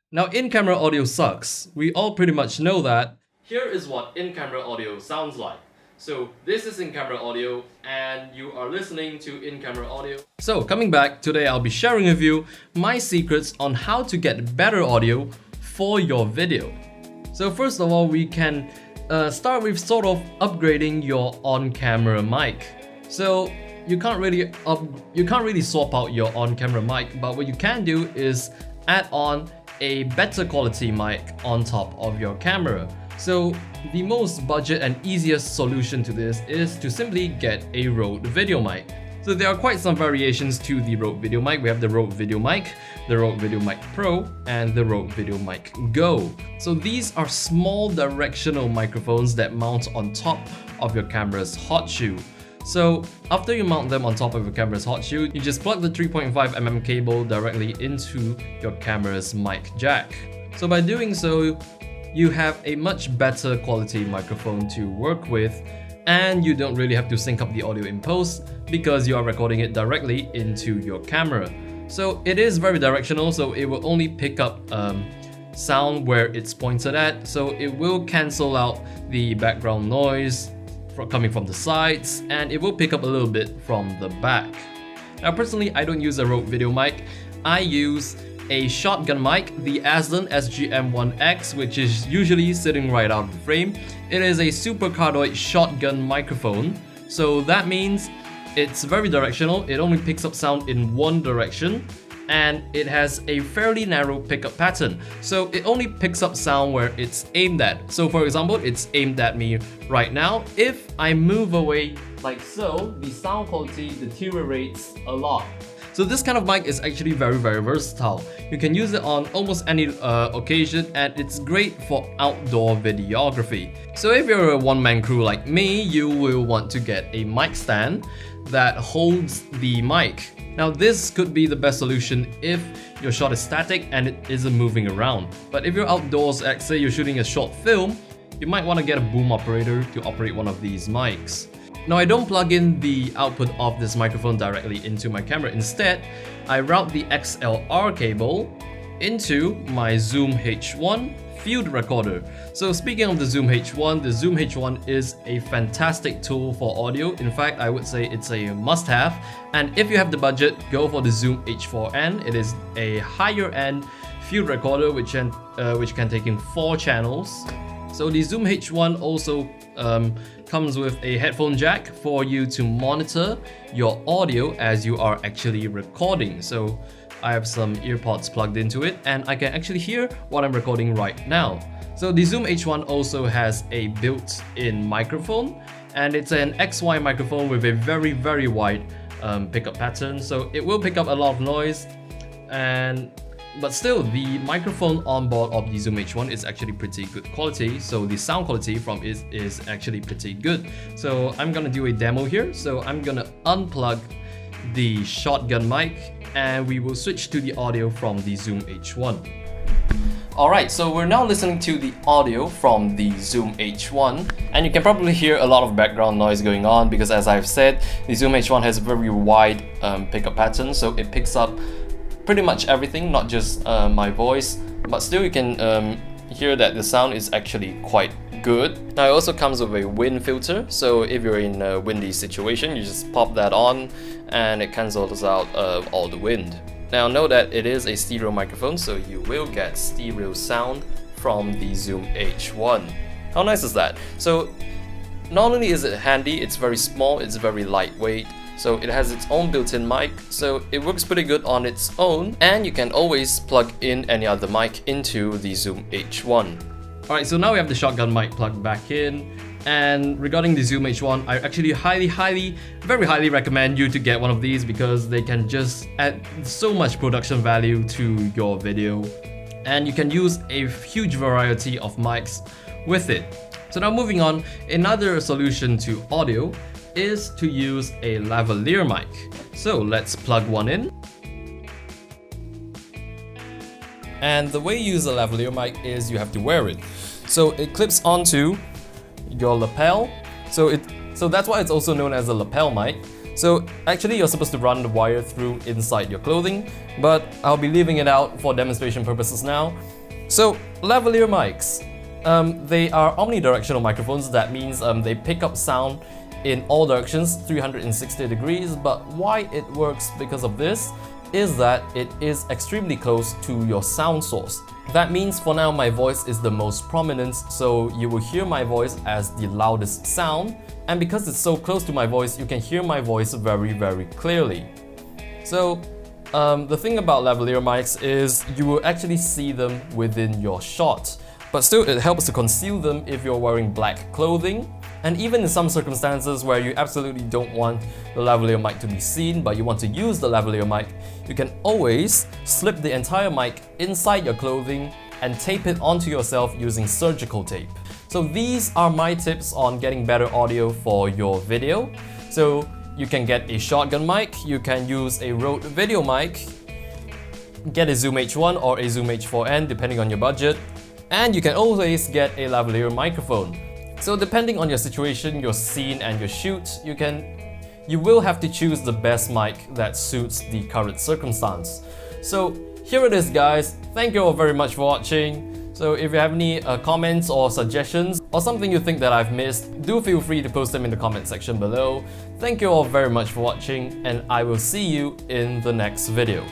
Now, in-camera audio sucks. We all pretty much know that. Here is what in-camera audio sounds like. So this is in-camera audio and you are listening to in-camera audio. So coming back, today I'll be sharing with you my secrets on how to get better audio for your video. So first of all, we can start with sort of upgrading your on-camera mic. So you can't really swap out your on-camera mic, but what you can do is add on a better quality mic on top of your camera. So the most budget and easiest solution to this is to simply get a Rode Videomic. So there are quite some variations to the Rode Videomic. We have the Rode Videomic, the Rode Videomic Pro, and the Rode Videomic Go. So these are small directional microphones that mount on top of your camera's hot shoe. So after you mount them on top of your camera's hot shoe, you just plug the 3.5mm cable directly into your camera's mic jack. So by doing so, you have a much better quality microphone to work with, and you don't really have to sync up the audio in post because you are recording it directly into your camera. So it is very directional, so it will only pick up sound where it's pointed at, so it will cancel out the background noise coming from the sides, and it will pick up a little bit from the back. Now personally, I don't use a Rode Videomic. I use a shotgun mic, the Azden SGM1X, which is usually sitting right out of the frame. It is a supercardoid shotgun microphone, so that means it's very directional. It only picks up sound in one direction, and it has a fairly narrow pickup pattern. So it only picks up sound where it's aimed at. So for example, it's aimed at me right now. If I move away like so, the sound quality deteriorates a lot. So this kind of mic is actually very versatile. You can use it on almost any occasion, and it's great for outdoor videography. So if you're a one-man crew like me, you will want to get a mic stand that holds the mic. Now this could be the best solution if your shot is static and it isn't moving around. But if you're outdoors, like say you're shooting a short film, you might want to get a boom operator to operate one of these mics. Now I don't plug in the output of this microphone directly into my camera. Instead, I route the XLR cable into my Zoom H1 field recorder. So speaking of the Zoom H1 is a fantastic tool for audio. In fact, I would say it's a must-have. And if you have the budget, go for the Zoom H4n. It is a higher-end field recorder which can take in 4 channels. So the Zoom H1 also comes with a headphone jack for you to monitor your audio as you are actually recording. So I have some earpods plugged into it, and I can actually hear what I'm recording right now. So the Zoom H1 also has a built-in microphone, and it's an XY microphone with a very wide pickup pattern. So it will pick up a lot of noise, but still, the microphone on board of the Zoom H1 is actually pretty good quality, so the sound quality from it is actually pretty good. So I'm gonna do a demo here. So I'm gonna unplug the shotgun mic, and we will switch to the audio from the Zoom H1. Alright, so we're now listening to the audio from the Zoom H1, and you can probably hear a lot of background noise going on because, as I've said, the Zoom H1 has a very wide pickup pattern, so it picks up pretty much everything, not just my voice, but still you can hear that the sound is actually quite good. Now it also comes with a wind filter, so if you're in a windy situation, you just pop that on and it cancels out all the wind. Now note that it is a stereo microphone, so you will get stereo sound from the Zoom H1. How nice is that? So not only is it handy, it's very small, it's very lightweight. So it has its own built-in mic, so it works pretty good on its own, and you can always plug in any other mic into the Zoom H1. Alright, so now we have the shotgun mic plugged back in, and regarding the Zoom H1, I actually very highly recommend you to get one of these because they can just add so much production value to your video, and you can use a huge variety of mics with it. So now moving on, another solution to audio is to use a lavalier mic. So let's plug one in. And the way you use a lavalier mic is you have to wear it. So it clips onto your lapel. So that's why it's also known as a lapel mic. So actually you're supposed to run the wire through inside your clothing, but I'll be leaving it out for demonstration purposes now. So lavalier mics, they are omnidirectional microphones. That means they pick up sound in all directions, 360 degrees, but why it works because of this is that it is extremely close to your sound source. That means for now my voice is the most prominent, so you will hear my voice as the loudest sound, and because it's so close to my voice, you can hear my voice very, very clearly. So the thing about lavalier mics is you will actually see them within your shot, but still it helps to conceal them if you're wearing black clothing. And even in some circumstances where you absolutely don't want the lavalier mic to be seen, but you want to use the lavalier mic, you can always slip the entire mic inside your clothing and tape it onto yourself using surgical tape. So these are my tips on getting better audio for your video. So you can get a shotgun mic, you can use a Rode video mic, get a Zoom H1 or a Zoom H4n depending on your budget, and you can always get a lavalier microphone. So depending on your situation, your scene and your shoot, you will have to choose the best mic that suits the current circumstance. So here it is guys, thank you all very much for watching. So if you have any comments or suggestions or something you think that I've missed, do feel free to post them in the comment section below. Thank you all very much for watching, and I will see you in the next video.